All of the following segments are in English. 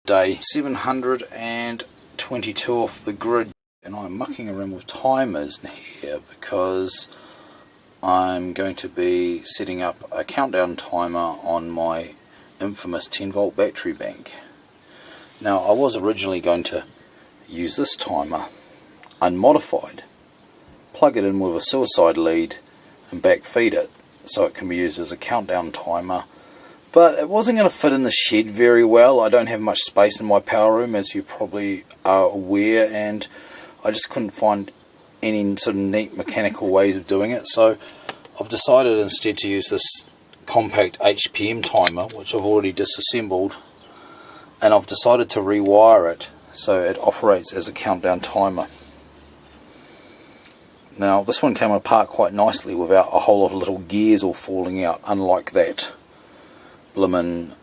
day 722 off the grid, and I'm mucking around with timers here because I'm going to be setting up a countdown timer on my infamous 10-volt battery bank. Now, I was originally going to use this timer unmodified, plug it in with a suicide lead and backfeed it so it can be used as a countdown timer, but it wasn't going to fit in the shed very well. I don't have much space in my power room, as you probably are aware, and I just couldn't find any sort of neat mechanical ways of doing it, so I've decided instead to use this compact HPM timer, which I've already disassembled, and I've decided to rewire it so it operates as a countdown timer. Now, this one came apart quite nicely without a whole lot of little gears all falling out, unlike that blimmin'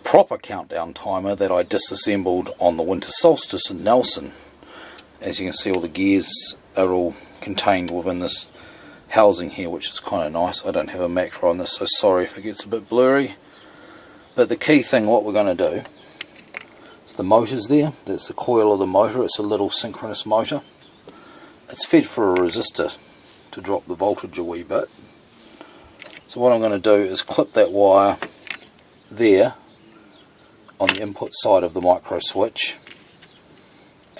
proper countdown timer that I disassembled on the winter solstice in Nelson. As you can see, all the gears are all contained within this housing here, which is kind of nice. I don't have a macro on this, so sorry if it gets a bit blurry. But the key thing, what we're going to do, is the motor's there. That's the coil of the motor. It's a little synchronous motor. It's fed for a resistor to drop the voltage a wee bit. So what I'm going to do is clip that wire there on the input side of the micro switch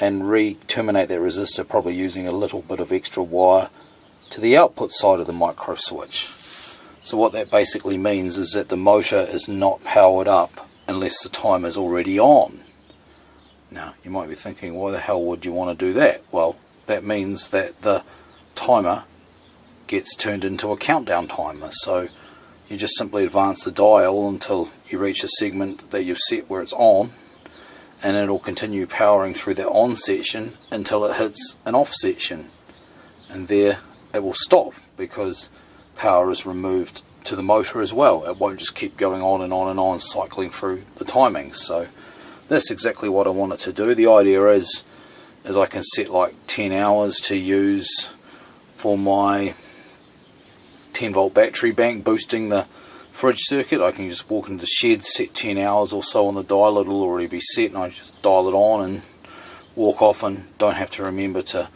and re-terminate that resistor, probably using a little bit of extra wire, to the output side of the micro switch. So what that basically means is that the motor is not powered up unless the timer is already on. Now, you might be thinking, why the hell would you want to do that? Well, that means that the timer gets turned into a countdown timer. So you just simply advance the dial until you reach a segment that you've set where it's on, and it'll continue powering through that on section until it hits an off section, and there it will stop because power is removed to the motor as well. It won't just keep going on and on and on, cycling through the timings. So that's exactly what I want it to do. The idea is I can set like 10 hours to use for my 10-volt battery bank boosting the fridge circuit. I can just walk into the shed, set 10 hours or so on the dial. It'll already be set, and I just dial it on and walk off, and don't have to remember to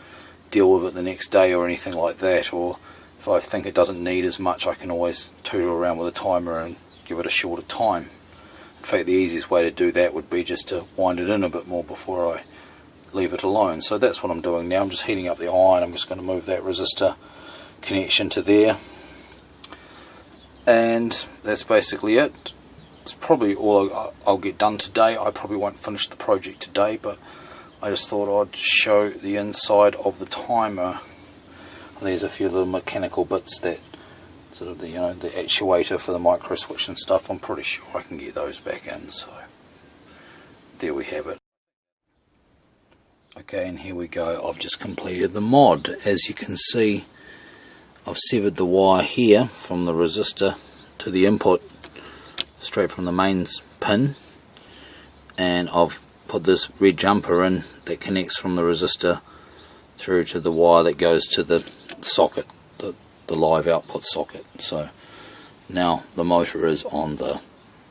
deal with it the next day or anything like that. Or if I think it doesn't need as much, I can always tootle around with a timer and give it a shorter time. In fact, the easiest way to do that would be just to wind it in a bit more before I leave it alone. So that's what I'm doing now. I'm just heating up the iron. I'm just going to move that resistor connection to there, and that's basically it. It's probably all I'll get done today. I probably won't finish the project today, but I just thought I'd show the inside of the timer. There's a few little mechanical bits that sort of the actuator for the micro switch and stuff. I'm pretty sure I can get those back in. So there we have it. Okay, and here we go. I've just completed the mod. As you can see, I've severed the wire here from the resistor to the input, straight from the mains pin, and I've put this red jumper in that connects from the resistor through to the wire that goes to the socket, the live output socket. So now the motor is on the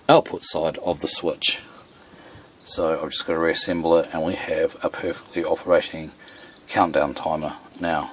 output side of the switch. So I've just got to reassemble it, and we have a perfectly operating countdown timer now.